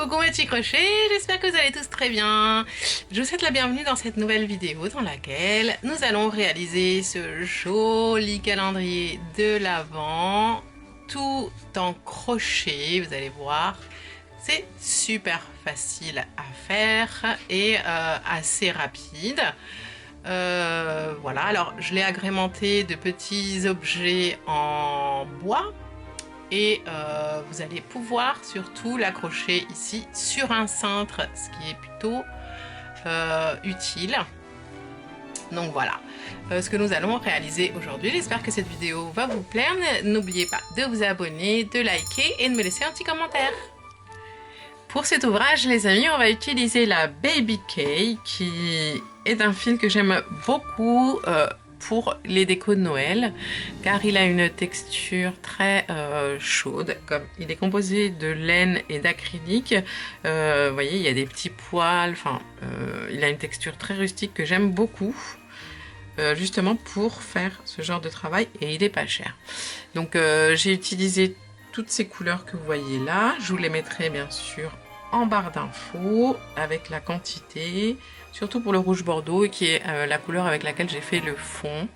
Coucou mes petits crochets, j'espère que vous allez tous très bien. Je vous souhaite la bienvenue dans cette nouvelle vidéo dans laquelle nous allons réaliser ce joli calendrier de l'Avent tout en crochet. Vous allez voir, c'est super facile à faire et assez rapide. Voilà, alors je l'ai agrémenté de petits objets en bois. Et vous allez pouvoir surtout l'accrocher ici sur un cintre, ce qui est plutôt utile. Donc voilà ce que nous allons réaliser aujourd'hui. J'espère que cette vidéo va vous plaire. N'oubliez pas de vous abonner, de liker et de me laisser un petit commentaire. Pour cet ouvrage, les amis, on va utiliser la Baby K, qui est un fil que j'aime beaucoup pour les décos de Noël, car il a une texture très chaude. Comme il est composé de laine et d'acrylique, vous voyez, il y a des petits poils. Enfin, il a une texture très rustique que j'aime beaucoup. Justement pour faire ce genre de travail, et il est pas cher. Donc j'ai utilisé toutes ces couleurs que vous voyez là. Je vous les mettrai bien sûr en barre d'infos avec la quantité, surtout pour le rouge bordeaux qui est la couleur avec laquelle j'ai fait le fond.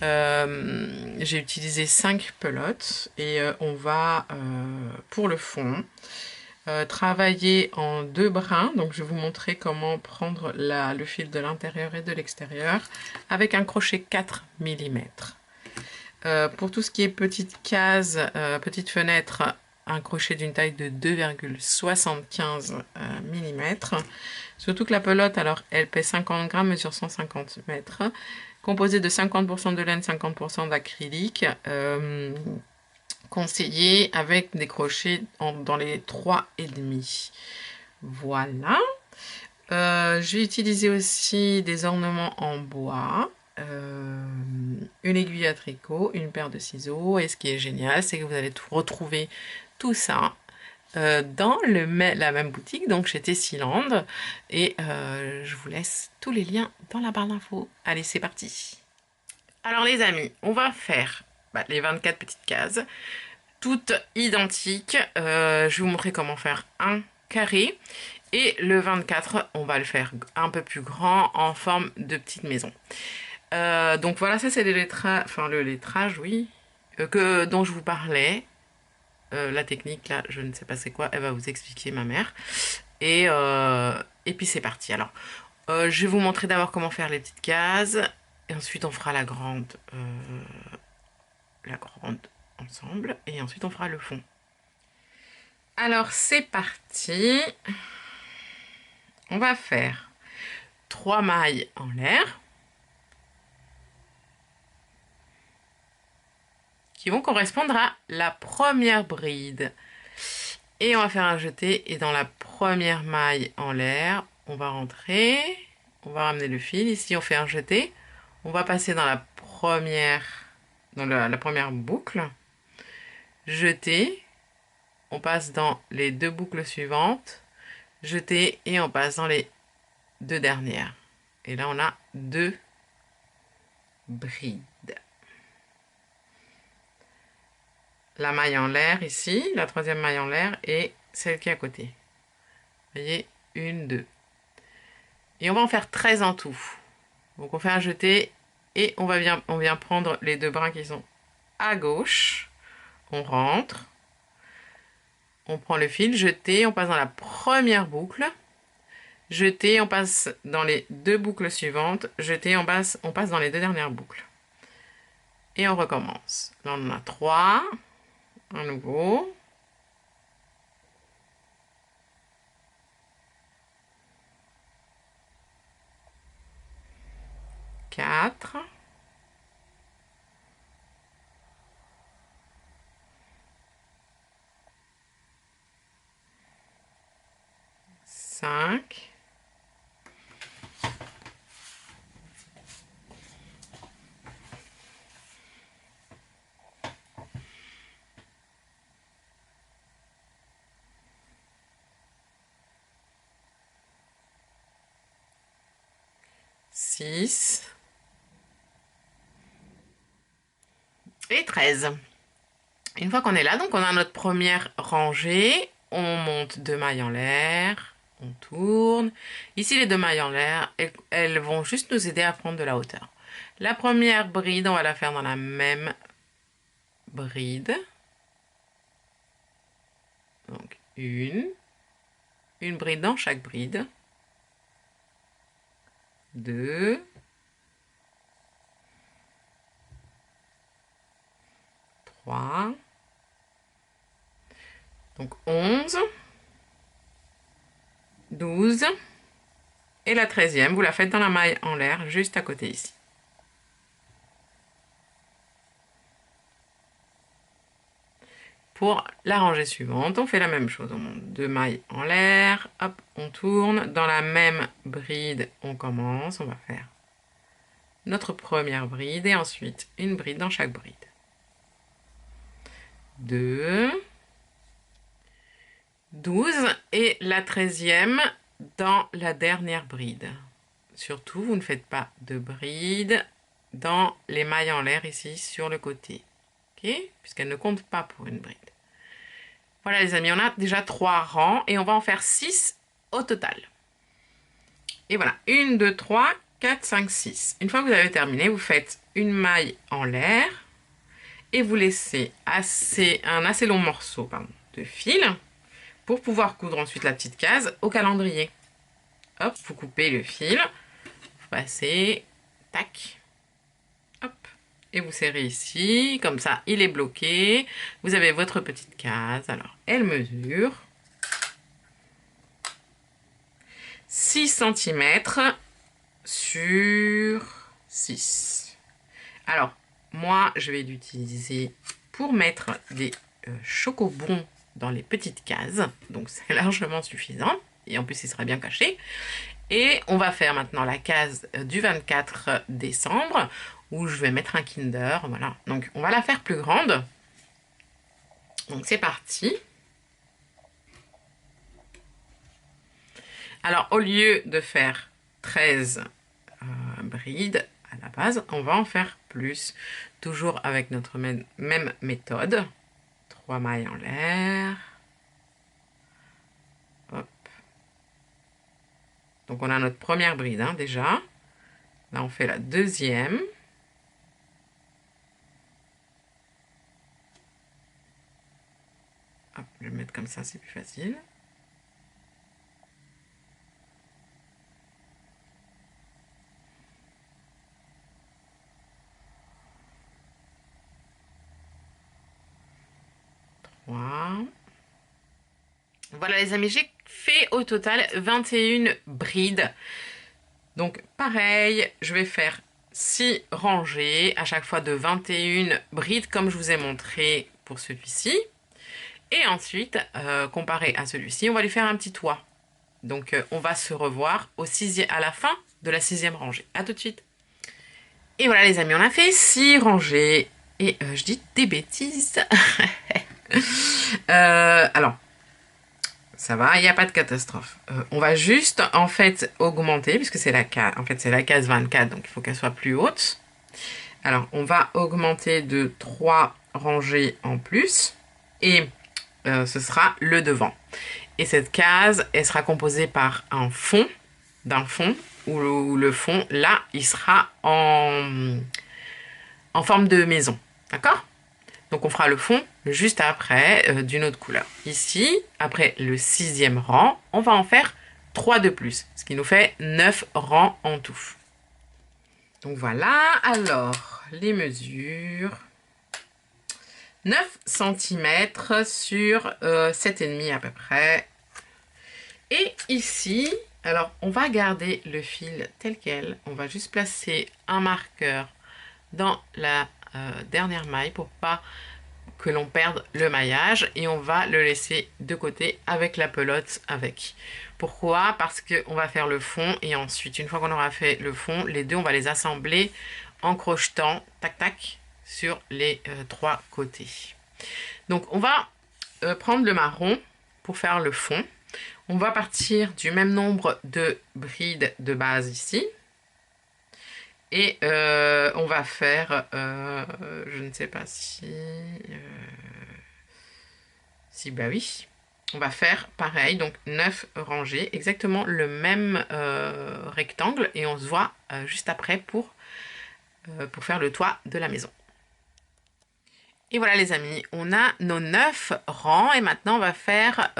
J'ai utilisé 5 pelotes et on va pour le fond travailler en 2 brins. Donc je vais vous montrer comment prendre le fil de l'intérieur et de l'extérieur avec un crochet 4 mm. Pour tout ce qui est petite case, petite fenêtre, un crochet d'une taille de 2,75 mm. Surtout que la pelote, alors elle pèse 50 grammes, mesure 150 mètres, composée de 50% de laine, 50% d'acrylique, conseillé avec des crochets dans les 3,5. Voilà. J'ai utilisé aussi des ornements en bois. Une aiguille à tricot, une paire de ciseaux, et ce qui est génial, c'est que vous allez retrouver tout ça dans la même boutique, donc chez Tessiland, et je vous laisse tous les liens dans la barre d'infos. Allez, c'est parti. Alors les amis, on va faire les 24 petites cases, toutes identiques. Je vais vous montrer comment faire un carré. Et le 24, on va le faire un peu plus grand en forme de petite maison. Donc voilà, ça c'est le lettrage, oui, dont je vous parlais. La technique, là, je ne sais pas c'est quoi, elle va vous expliquer ma mère. Et puis c'est parti. Alors, je vais vous montrer d'abord comment faire les petites cases. Et ensuite, on fera la grande ensemble. Et ensuite, on fera le fond. Alors, c'est parti. On va faire 3 mailles en l'air qui vont correspondre à la première bride. Et on va faire un jeté, et dans la première maille en l'air, on va rentrer, on va ramener le fil. Ici, on fait un jeté. On va passer dans la première boucle. Jeter. On passe dans les 2 boucles suivantes. Jeter, et on passe dans les 2 dernières. Et là, on a 2 brides. La maille en l'air ici, la 3e maille en l'air, et celle qui est à côté. Vous voyez, 1, 2. Et on va en faire 13 en tout. Donc on fait un jeté, et on vient prendre les 2 brins qui sont à gauche. On rentre. On prend le fil, jeté, on passe dans la première boucle. Jeté, on passe dans les 2 boucles suivantes. Jeté, on passe dans les 2 dernières boucles. Et on recommence. Là, on en a 3. À nouveau. Quatre. 5. 6 et 13. Une fois qu'on est là, donc on a notre première rangée, on monte 2 mailles en l'air, on tourne. Ici, les 2 mailles en l'air, elles vont juste nous aider à prendre de la hauteur. La première bride, on va la faire dans la même bride. Donc, une bride dans chaque bride. 2, 3, donc 11, 12, et la 13e, vous la faites dans la maille en l'air, juste à côté ici. Pour la rangée suivante, on fait la même chose, on monte 2 mailles en l'air, hop, on tourne, dans la même bride, on commence, on va faire notre première bride, et ensuite une bride dans chaque bride. 2, 12 et la 13e dans la dernière bride. Surtout, vous ne faites pas de bride dans les mailles en l'air ici sur le côté. Ok? Puisqu'elles ne comptent pas pour une bride. Voilà les amis, on a déjà 3 rangs et on va en faire 6 au total. Et voilà, 1, 2, 3, 4, 5, 6. Une fois que vous avez terminé, vous faites une maille en l'air et vous laissez un assez long morceau de fil pour pouvoir coudre ensuite la petite case au calendrier. Hop, vous coupez le fil, vous passez, tac, hop, et vous serrez ici, comme ça il est bloqué. Vous avez votre petite case, alors elle mesure 6 cm sur 6. Alors, moi je vais l'utiliser pour mettre des chocobons dans les petites cases, donc c'est largement suffisant, et en plus il sera bien caché. Et on va faire maintenant la case du 24 décembre, où je vais mettre un Kinder, voilà. Donc on va la faire plus grande. Donc c'est parti. Alors au lieu de faire 13 brides à la base, on va en faire plus, toujours avec notre même méthode. 3 mailles en l'air. Hop. Donc on a notre première bride hein, déjà. Là on fait la deuxième. Hop, je vais le mettre comme ça, c'est plus facile. Voilà les amis, j'ai fait au total 21 brides. Donc pareil, je vais faire 6 rangées, à chaque fois de 21 brides comme je vous ai montré pour celui-ci. Et ensuite, comparé à celui-ci, on va lui faire un petit toit. Donc on va se revoir à la fin de la 6e rangée. A tout de suite. Et voilà les amis, on a fait 6 rangées. Et je dis des bêtises. Alors, ça va, il n'y a pas de catastrophe. On va juste en fait augmenter, puisque c'est la case, en fait c'est la case 24, donc il faut qu'elle soit plus haute. Alors on va augmenter de 3 rangées en plus, et ce sera le devant. Et cette case, elle sera composée par un fond, où le fond, là, il sera en forme de maison, d'accord? Donc on fera le fond juste après d'une autre couleur. Ici, après le 6e rang, on va en faire 3 de plus, ce qui nous fait 9 rangs en tout. Donc voilà, alors les mesures. 9 cm sur 7,5 à peu près. Et ici, alors on va garder le fil tel quel. On va juste placer un marqueur dans la dernière maille pour pas que l'on perde le maillage, et on va le laisser de côté avec la pelote avec. Pourquoi? Parce qu'on va faire le fond, et ensuite une fois qu'on aura fait le fond, les deux on va les assembler en crochetant tac tac sur les 3 côtés. Donc on va prendre le marron pour faire le fond. On va partir du même nombre de brides de base ici. Et on va faire, je ne sais pas si... bah oui, on va faire pareil, donc 9 rangées, exactement le même rectangle, et on se voit juste après pour faire le toit de la maison. Et voilà les amis, on a nos 9 rangs et maintenant on va faire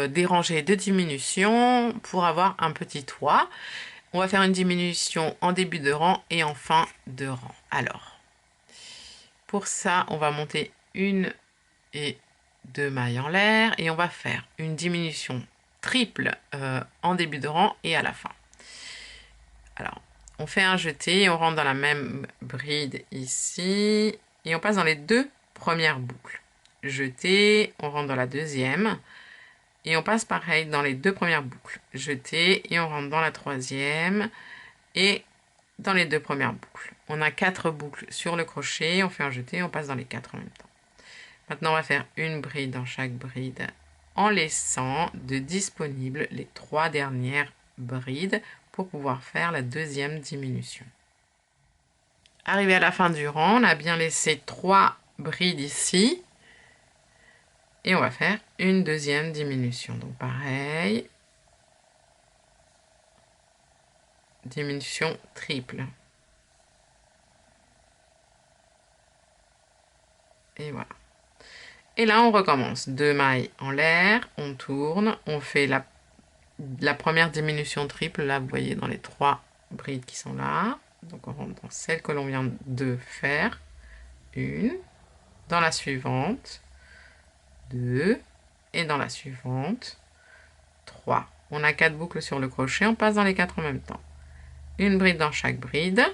des rangées de diminution pour avoir un petit toit. On va faire une diminution en début de rang et en fin de rang. Alors, pour ça, on va monter une et deux mailles en l'air et on va faire une diminution triple en début de rang et à la fin. Alors, on fait un jeté et on rentre dans la même bride ici et on passe dans les deux premières boucles. Jeté, on rentre dans la deuxième et on passe pareil dans les deux premières boucles. Jeté et on rentre dans la troisième et dans les deux premières boucles. On a 4 boucles sur le crochet, on fait un jeté, on passe dans les 4 en même temps. Maintenant, on va faire une bride dans chaque bride en laissant de disponibles les 3 dernières brides pour pouvoir faire la deuxième diminution. Arrivé à la fin du rang, on a bien laissé 3 brides ici et on va faire une deuxième diminution. Donc pareil, diminution triple. Et voilà. Et là, on recommence. 2 mailles en l'air, on tourne, on fait la première diminution triple, là, vous voyez, dans les 3 brides qui sont là. Donc, on rentre dans celle que l'on vient de faire. Une, dans la suivante, 2, et dans la suivante, 3. On a 4 boucles sur le crochet, on passe dans les 4 en même temps. Une bride dans chaque bride,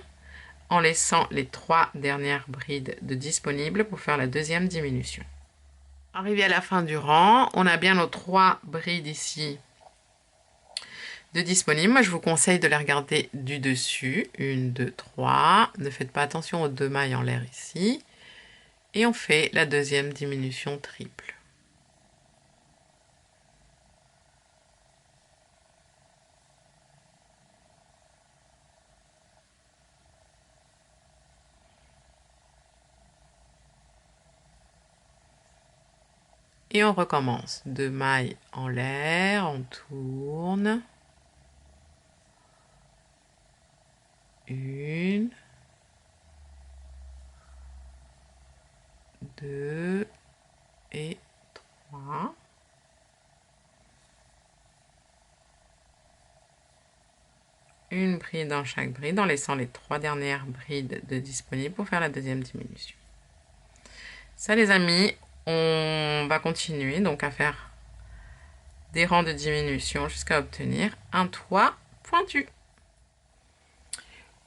en laissant les 3 dernières brides de disponibles pour faire la deuxième diminution. Arrivé à la fin du rang, on a bien nos 3 brides ici de disponibles. Moi, je vous conseille de les regarder du dessus. 1, 2, 3. Ne faites pas attention aux 2 mailles en l'air ici. Et on fait la deuxième diminution triple. Et on recommence. 2 mailles en l'air, on tourne. Une, 2 et 3. Une bride dans chaque bride en laissant les 3 dernières brides de disponibles pour faire la deuxième diminution. Ça les amis, on va continuer donc à faire des rangs de diminution jusqu'à obtenir un toit pointu.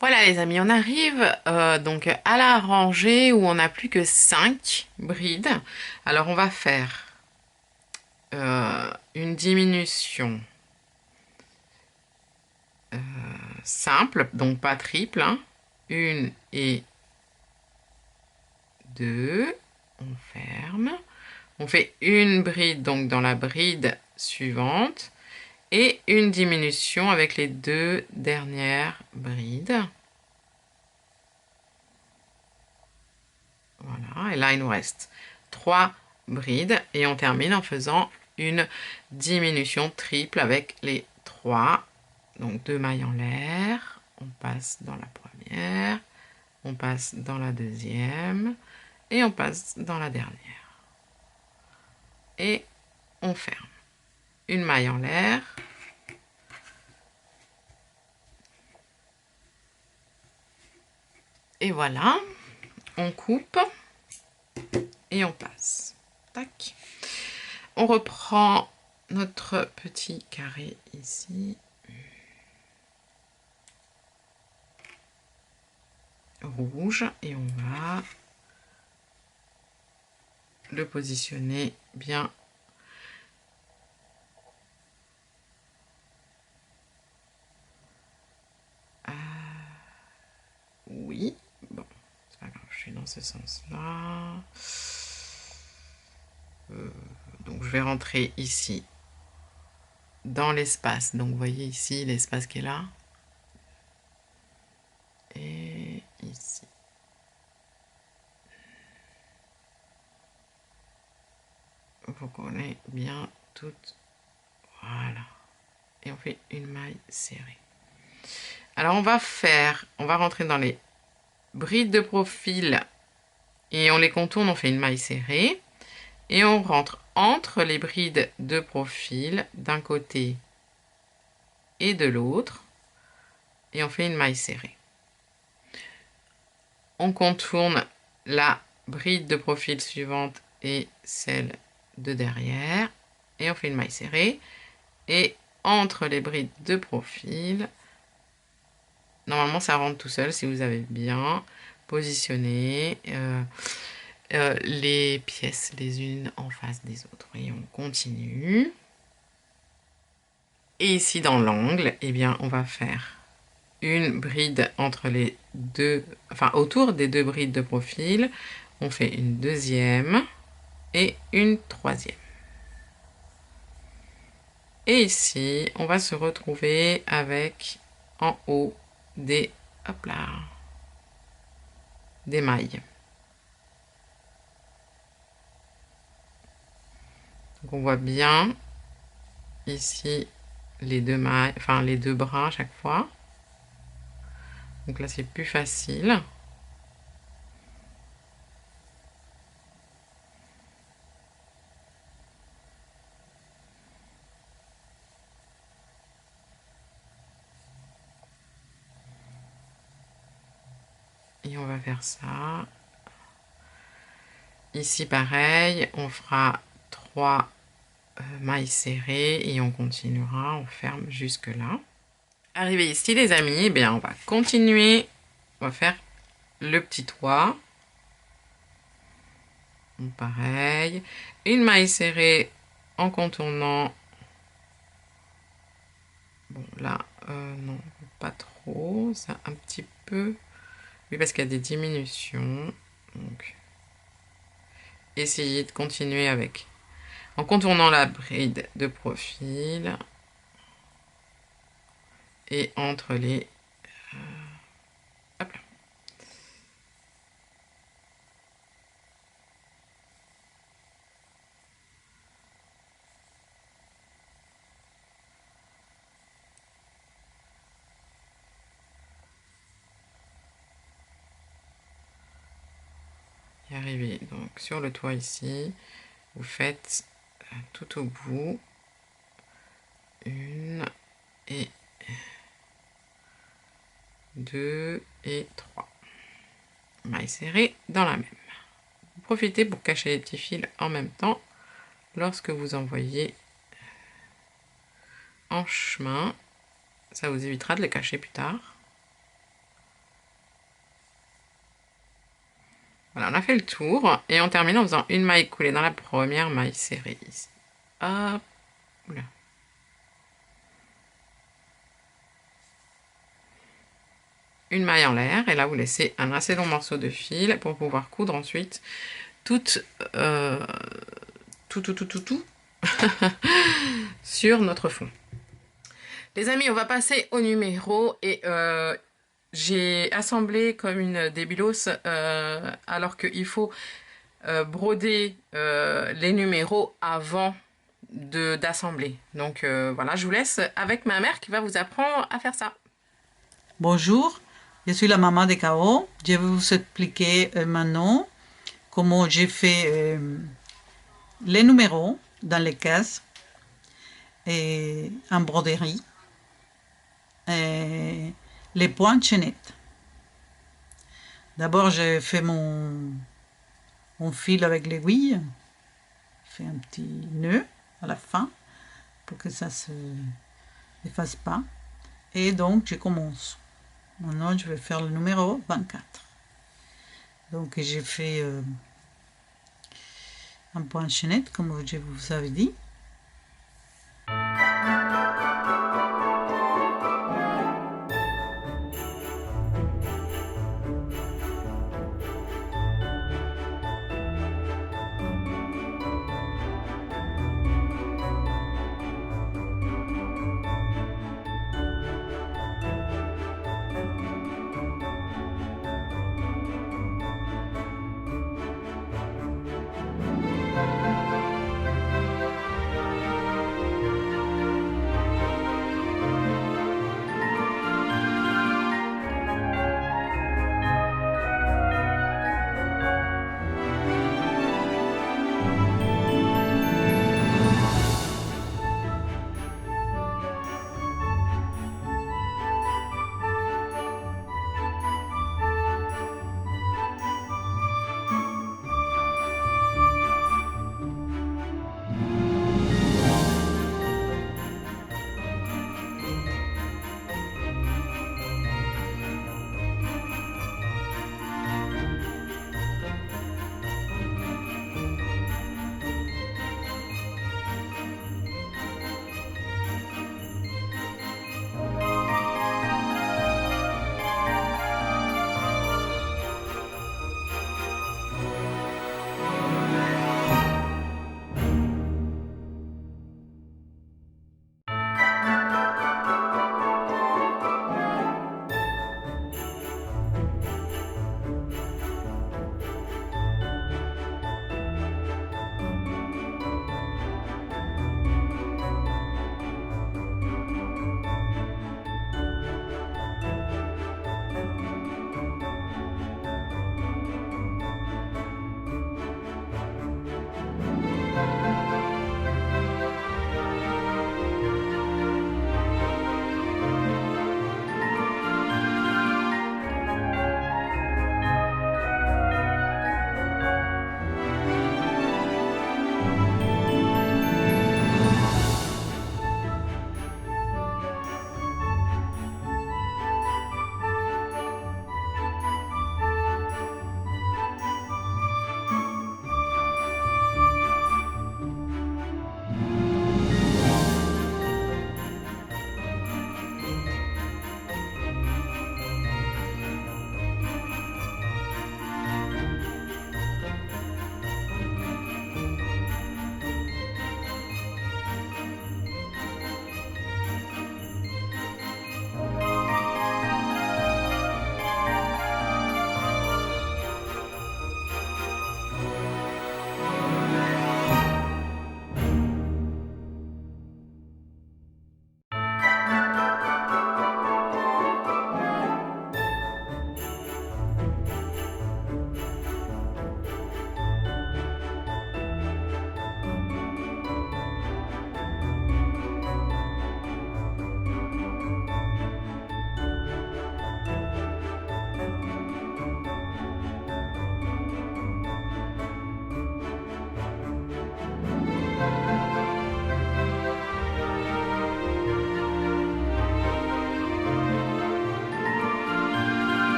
Voilà les amis, on arrive donc à la rangée où on n'a plus que 5 brides. Alors on va faire une diminution simple, donc pas triple. Hein. 1 et 2, on ferme. On fait une bride donc dans la bride suivante et une diminution avec les 2 dernières brides. Voilà, et là il nous reste 3 brides et on termine en faisant une diminution triple avec les 3. Donc 2 mailles en l'air, on passe dans la première, on passe dans la deuxième et on passe dans la dernière. Et on ferme. Une maille en l'air. Et voilà, on coupe et on passe. Tac. On reprend notre petit carré ici. Rouge et on va le positionner bien oui, bon, c'est pas grave, je suis dans ce sens-là. Donc je vais rentrer ici dans l'espace. Donc vous voyez ici l'espace qui est là. Et ici. faut qu'on ait bien toutes. Voilà. Et on fait une maille serrée. Alors on va rentrer dans les brides de profil et on les contourne, on fait une maille serrée. Et on rentre entre les brides de profil d'un côté et de l'autre. Et on fait une maille serrée. On contourne la bride de profil suivante et celle de derrière. Et on fait une maille serrée. Et entre les brides de profil, normalement ça rentre tout seul si vous avez bien positionné les pièces les unes en face des autres. Et on continue. Et ici dans l'angle, eh bien on va faire une bride entre les deux, enfin autour des deux brides de profil. On fait une deuxième et une troisième. Et ici, on va se retrouver avec en haut des, hop là, des mailles. Donc on voit bien ici les deux mailles, enfin les deux bras à chaque fois. Donc là c'est plus facile. Et on va faire ça. Ici pareil, on fera 3 mailles serrées et on continuera, on ferme jusque là. Arrivé ici les amis, eh bien on va continuer, on va faire le petit toit. Donc, pareil, une maille serrée en contournant. Bon là, non, pas trop, ça un petit peu. Oui, parce qu'il y a des diminutions. Donc, essayez de continuer avec, en contournant la bride de profil et entre les... hop là. Et arrivé donc sur le toit ici, vous faites tout au bout une et 2 et 3 mailles serrées dans la même. Vous profitez pour cacher les petits fils en même temps lorsque vous envoyez en chemin. Ça vous évitera de les cacher plus tard. Voilà, on a fait le tour et on termine en faisant une maille coulée dans la première maille serrée ici. Hop, oula. Une maille en l'air et là vous laissez un assez long morceau de fil pour pouvoir coudre ensuite tout sur notre fond. Les amis, on va passer au numéro et j'ai assemblé comme une débilos alors qu'il faut broder les numéros avant d'assembler. Donc voilà, je vous laisse avec ma mère qui va vous apprendre à faire ça. Bonjour, je suis la maman de K.O. Je vais vous expliquer maintenant comment j'ai fait les numéros dans les cases et en broderie et les points chaînettes. D'abord, j'ai fait mon fil avec l'aiguille, fait un petit nœud à la fin pour que ça ne se efface pas. Et donc, je commence. Maintenant, je vais faire le numéro 24. Donc, j'ai fait un point chaînette, comme je vous avais dit.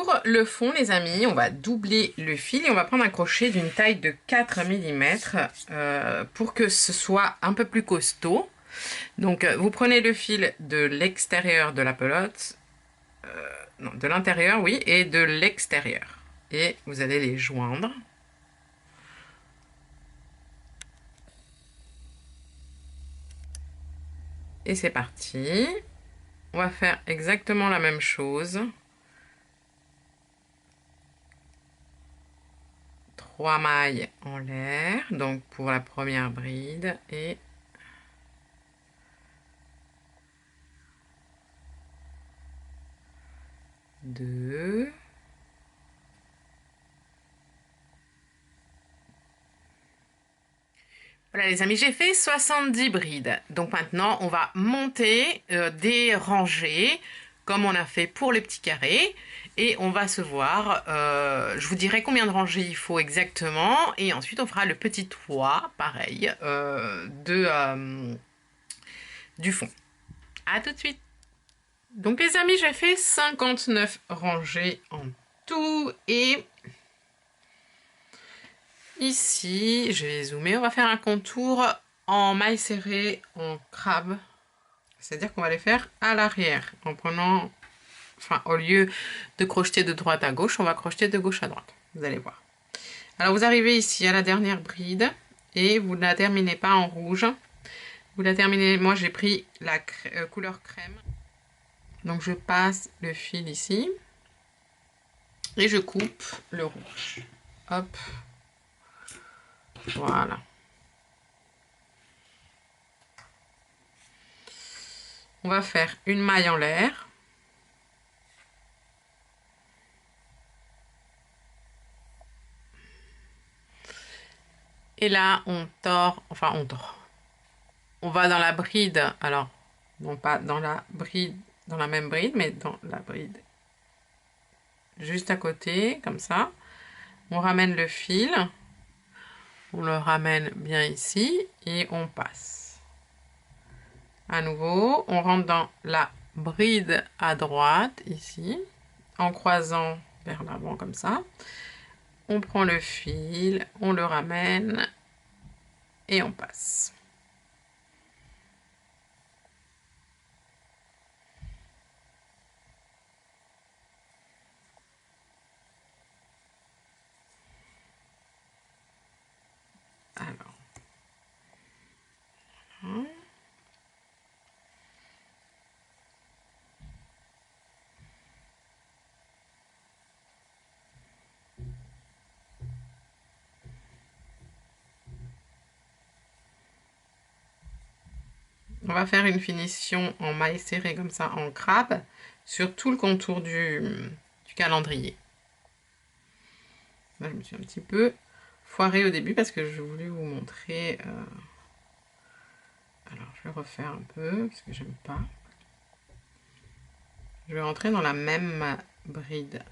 Pour le fond, les amis, on va doubler le fil et on va prendre un crochet d'une taille de 4 mm pour que ce soit un peu plus costaud. Donc, vous prenez le fil de l'extérieur de la pelote, non, de l'intérieur, oui, et de l'extérieur. Et vous allez les joindre. Et c'est parti. On va faire exactement la même chose. 3 mailles en l'air, donc pour la première bride, et deux. Voilà les amis, j'ai fait 70 brides. Donc maintenant, on va monter des rangées, comme on a fait pour les petits carrés. Et on va se voir, je vous dirai combien de rangées il faut exactement. Et ensuite, on fera le petit toit, pareil, du fond. À tout de suite. Donc les amis, j'ai fait 59 rangées en tout. Et ici, je vais zoomer, on va faire un contour en maille serrée en crabe. C'est-à-dire qu'on va les faire à l'arrière, en prenant, enfin, au lieu de crocheter de droite à gauche, on va crocheter de gauche à droite. Vous allez voir. Alors, vous arrivez ici à la dernière bride et vous ne la terminez pas en rouge. Vous la terminez, moi j'ai pris la couleur crème. Donc, je passe le fil ici et je coupe le rouge. Hop. Voilà. On va faire une maille en l'air. Et là, on tord, enfin on tord. On va dans la bride, alors, non pas dans la bride, dans la même bride, mais dans la bride juste à côté, comme ça. On ramène le fil, on le ramène bien ici et on passe. À nouveau, on rentre dans la bride à droite, ici, en croisant vers l'avant comme ça. On prend le fil, on le ramène et on passe. Alors, voilà. On va faire une finition en maille serrée comme ça, en crabe, sur tout le contour du calendrier. Là, je me suis un petit peu foirée au début parce que je voulais vous montrer. Alors, je vais refaire un peu parce que j'aime pas. Je vais rentrer dans la même bride.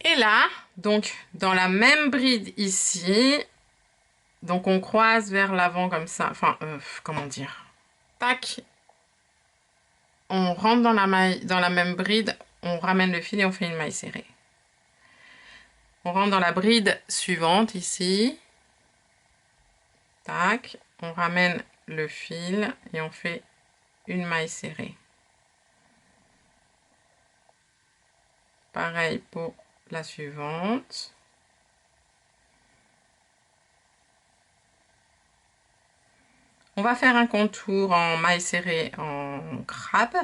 Et là, donc, dans la même bride ici, donc on croise vers l'avant comme ça. Enfin, comment dire? Tac. On rentre dans la maille, dans la même bride, on ramène le fil et on fait une maille serrée. On rentre dans la bride suivante ici. Tac. On ramène le fil et on fait une maille serrée. Pareil pour la suivante. On va faire un contour en maille serrée en crabe.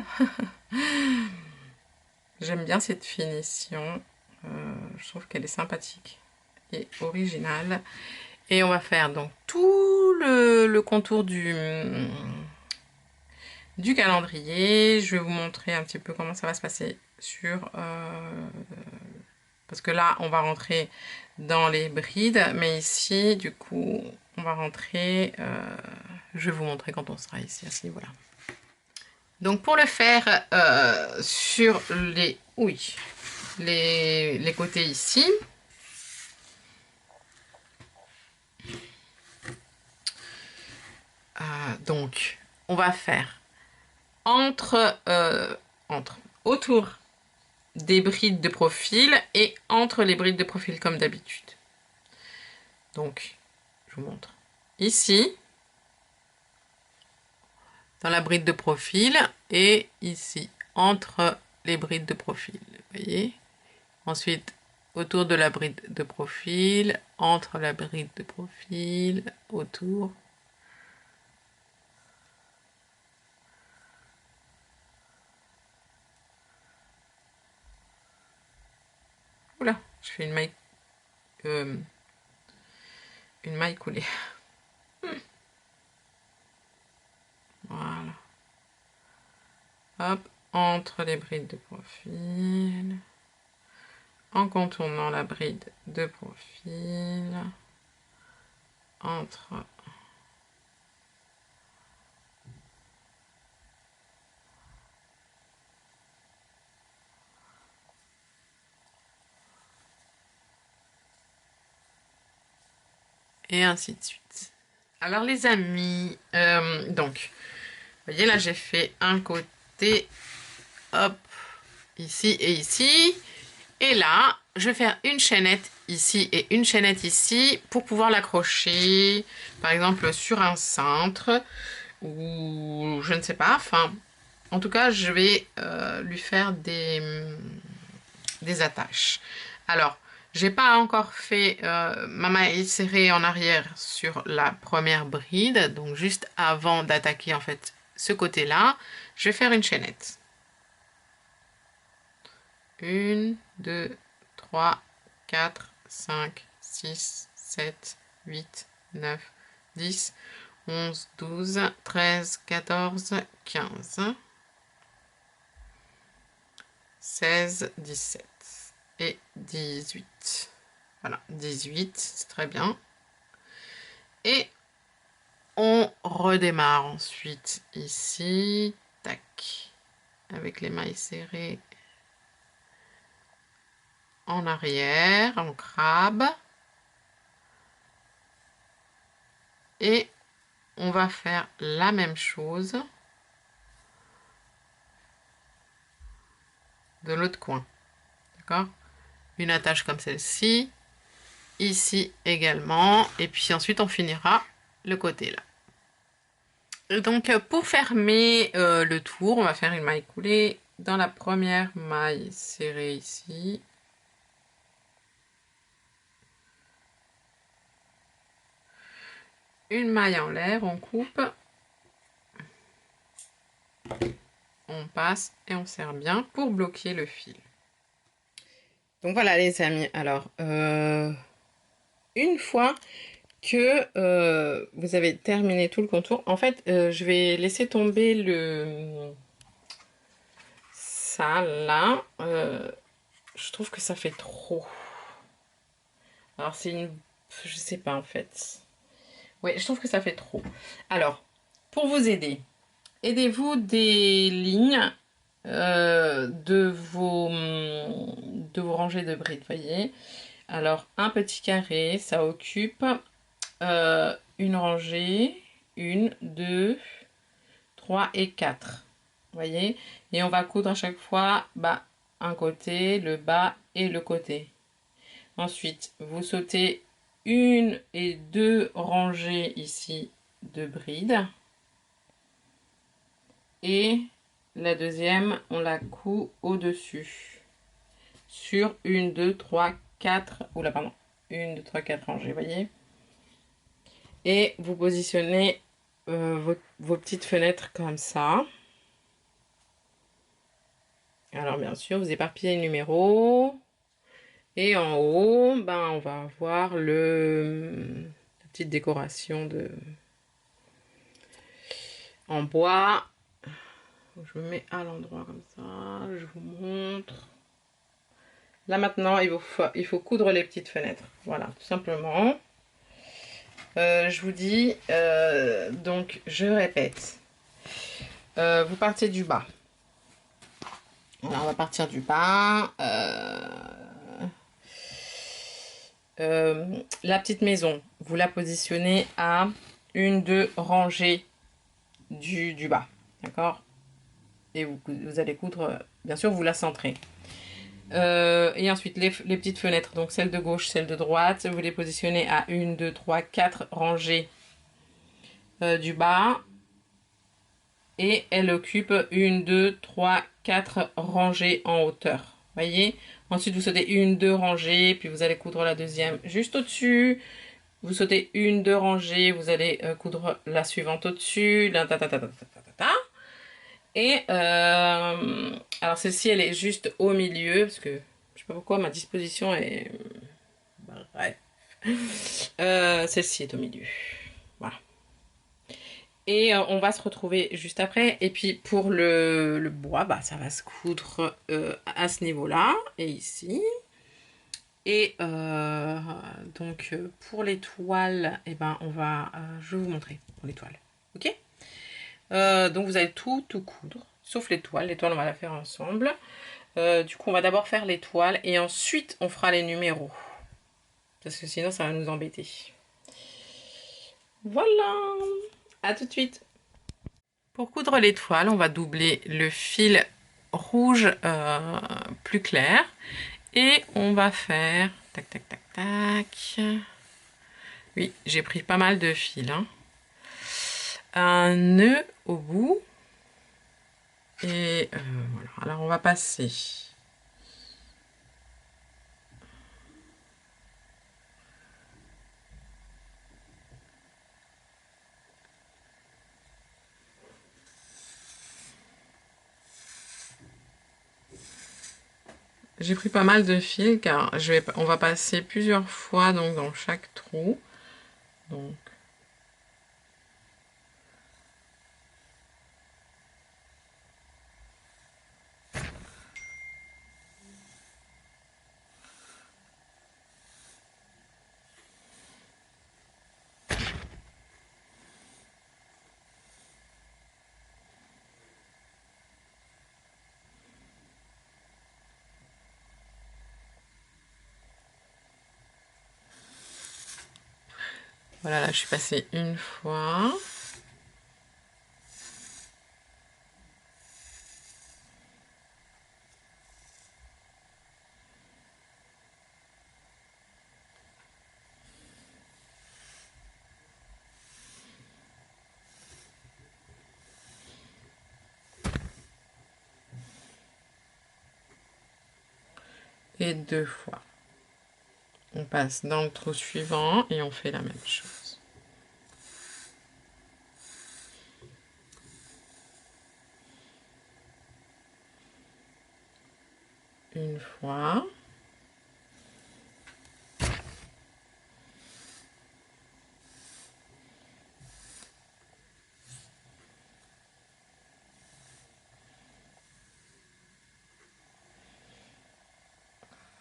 J'aime bien cette finition. Je trouve qu'elle est sympathique et originale. Et on va faire donc tout le contour du calendrier. Je vais vous montrer un petit peu comment ça va se passer sur... parce que là, on va rentrer dans les brides. Mais ici, du coup, on va rentrer... je vais vous montrer quand on sera ici, à ce niveau-là. Donc pour le faire sur les côtés ici, Donc, on va faire autour des brides de profil et entre les brides de profil comme d'habitude. Donc, je vous montre ici, dans la bride de profil et ici, entre les brides de profil. Vous voyez? Ensuite, autour de la bride de profil, entre la bride de profil, autour. Oula, je fais une maille coulée. Voilà. Hop, entre les brides de profil, en contournant la bride de profil, entre et ainsi de suite. Alors les amis, donc, vous voyez là j'ai fait un côté, hop, ici et ici. Et là, je vais faire une chaînette ici et une chaînette ici pour pouvoir l'accrocher, par exemple sur un cintre ou je ne sais pas. Enfin, en tout cas, je vais lui faire des attaches. Alors, j'ai pas encore fait ma maille serrée en arrière sur la première bride, donc juste avant d'attaquer en fait ce côté-là, je vais faire une chaînette. 1, 2, 3, 4, 5, 6, 7, 8, 9, 10, 11, 12, 13, 14, 15, 16, 17 et 18. Voilà, 18, c'est très bien. Et on redémarre ensuite ici, tac, avec les mailles serrées en arrière, en crabe. Et on va faire la même chose de l'autre coin. D'accord? Une attache comme celle-ci. Ici également. Et puis ensuite, on finira le côté là. Et donc, pour fermer le tour, on va faire une maille coulée dans la première maille serrée ici. Une maille en l'air, on coupe. On passe et on serre bien pour bloquer le fil. Donc voilà les amis, alors une fois que vous avez terminé tout le contour, en fait je vais laisser tomber ça là, je trouve que ça fait trop. Alors c'est une, je sais pas en fait, oui je trouve que ça fait trop. Alors pour vous aider, aidez-vous des lignes de vos rangées de brides, voyez. Alors, un petit carré, ça occupe une rangée, 1, 2, 3 et 4. Voyez? Et on va coudre à chaque fois un côté, le bas et le côté. Ensuite, vous sautez une et deux rangées ici de brides. Et la deuxième, on la coud au-dessus. Sur 1, 2, 3, 4. Oula, pardon. 1, 2, 3, 4 rangées, voyez. Et vous positionnez vos petites fenêtres comme ça. Alors, bien sûr, vous éparpillez les numéros. Et en haut, on va avoir la petite décoration en bois. Je me mets à l'endroit comme ça. Je vous montre. Là maintenant, il faut coudre les petites fenêtres. Voilà, tout simplement. Je vous dis, donc je répète. Vous partez du bas. Alors, on va partir du bas. La petite maison, vous la positionnez à 1, 2 rangées du bas, d'accord? Et vous allez coudre, bien sûr, vous la centrez. Et ensuite, les petites fenêtres, donc celle de gauche, celle de droite, vous les positionnez à 1, 2, 3, 4 rangées du bas. Et elle occupe 1, 2, 3, 4 rangées en hauteur. Voyez? Ensuite, vous sautez 1, 2 rangées, puis vous allez coudre la deuxième juste au-dessus. Vous sautez 1, 2 rangées, vous allez coudre la suivante au-dessus. Et alors celle-ci, elle est juste au milieu, parce que je sais pas pourquoi ma disposition est... Bref. Celle-ci est au milieu. Voilà. Et on va se retrouver juste après. Et puis pour le bois, bah, ça va se coudre à ce niveau-là et ici. Et donc pour les toiles, eh ben, je vais vous montrer pour les toiles. Ok? Donc vous allez tout coudre, sauf les toiles. Les toiles, on va la faire ensemble. Du coup, on va d'abord faire les toiles et ensuite on fera les numéros. Parce que sinon, ça va nous embêter. Voilà! À tout de suite! Pour coudre les toiles, on va doubler le fil rouge plus clair. Et on va faire... Tac, tac, tac, tac. Oui, j'ai pris pas mal de fil. Hein. Un nœud au bout. Et voilà. Alors, on va passer... J'ai pris pas mal de fil car on va passer plusieurs fois donc, dans chaque trou. Donc, voilà, là je suis passée une fois. Et 2 fois. On passe dans le trou suivant et on fait la même chose. Une fois.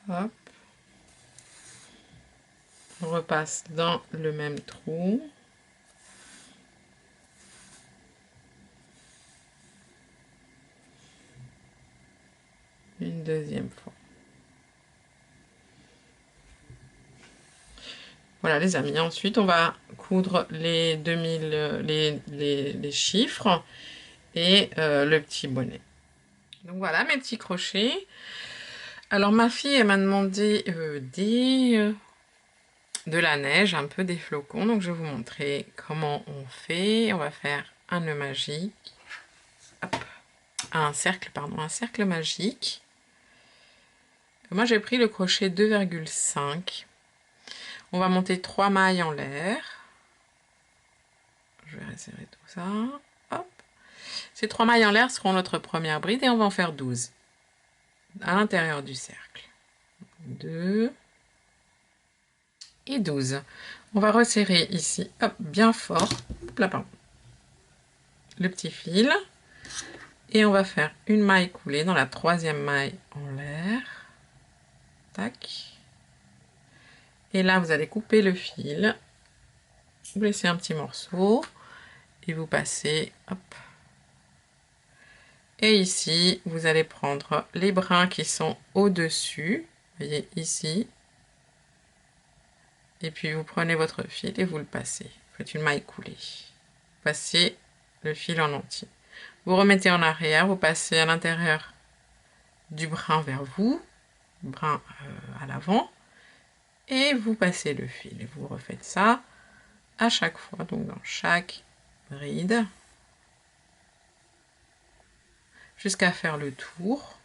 Hop. On repasse dans le même trou. Une deuxième fois. Voilà les amis, ensuite on va coudre les 2000, les chiffres et le petit bonnet. Donc voilà mes petits crochets. Alors ma fille elle m'a demandé de la neige, un peu des flocons, donc je vais vous montrer comment on fait. On va faire un nœud magique, hop, un cercle magique. Moi j'ai pris le crochet 2,5. On va monter 3 mailles en l'air. Je vais resserrer tout ça. Hop. Ces 3 mailles en l'air seront notre première bride et on va en faire 12 à l'intérieur du cercle. 2 et 12. On va resserrer ici, hop, bien fort. Hop là, pardon. Le petit fil. Et on va faire une maille coulée dans la 3e maille en l'air. Tac. Et là, vous allez couper le fil. Vous laissez un petit morceau. Et vous passez, hop. Et ici, vous allez prendre les brins qui sont au-dessus. Vous voyez ici. Et puis, vous prenez votre fil et vous le passez. Vous faites une maille coulée. Passez le fil en entier. Vous remettez en arrière, vous passez à l'intérieur du brin vers vous, brin à l'avant, et vous passez le fil. Et vous refaites ça à chaque fois, donc dans chaque bride, jusqu'à faire le tour.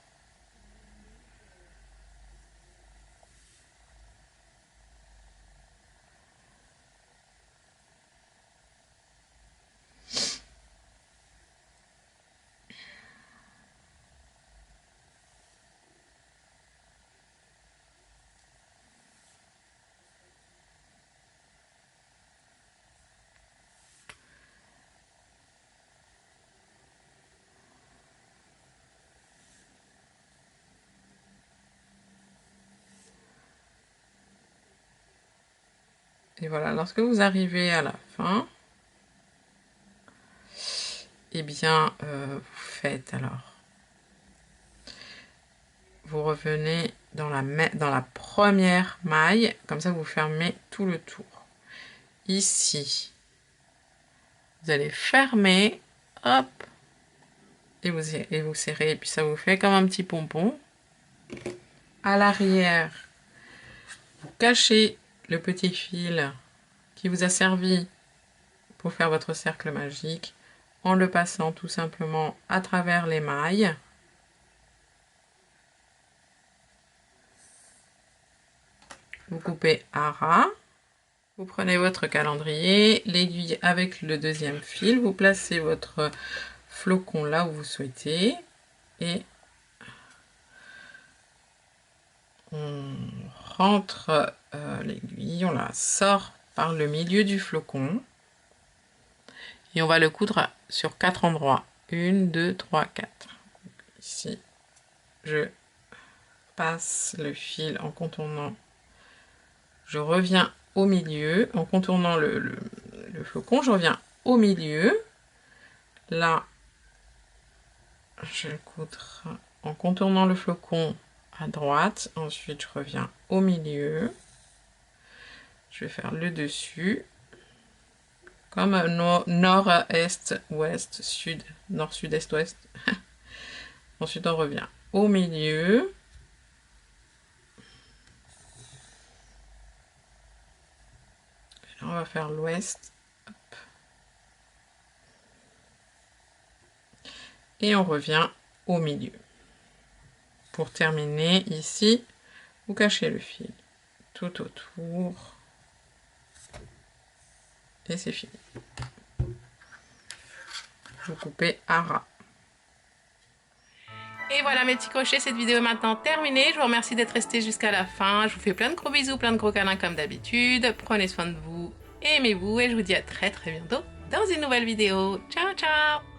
Et voilà, lorsque vous arrivez à la fin, eh bien, vous faites alors, vous revenez dans la première maille, comme ça vous fermez tout le tour. Ici, vous allez fermer, hop, et vous serrez, et puis ça vous fait comme un petit pompon. À l'arrière, vous cachez le petit fil qui vous a servi pour faire votre cercle magique en le passant tout simplement à travers les mailles. Vous coupez à ras, vous prenez votre calendrier, l'aiguille avec le deuxième fil, vous placez votre flocon là où vous souhaitez et on rentre l'aiguille, on la sort par le milieu du flocon et on va le coudre sur 4 endroits. 1, 2, 3, 4. Ici, je passe le fil en contournant, je reviens au milieu, en contournant le flocon, je reviens au milieu. Là, je coudre en contournant le flocon à droite, ensuite je reviens au milieu, je vais faire le dessus, comme nord, est, ouest, sud, nord, sud, est, ouest. Ensuite on revient au milieu, et là on va faire l'ouest, et on revient au milieu. Pour terminer, ici, vous cachez le fil tout autour. Et c'est fini. Vous coupez à ras. Et voilà mes petits crochets, cette vidéo est maintenant terminée. Je vous remercie d'être restés jusqu'à la fin. Je vous fais plein de gros bisous, plein de gros câlins comme d'habitude. Prenez soin de vous, aimez-vous et je vous dis à très bientôt dans une nouvelle vidéo. Ciao ciao!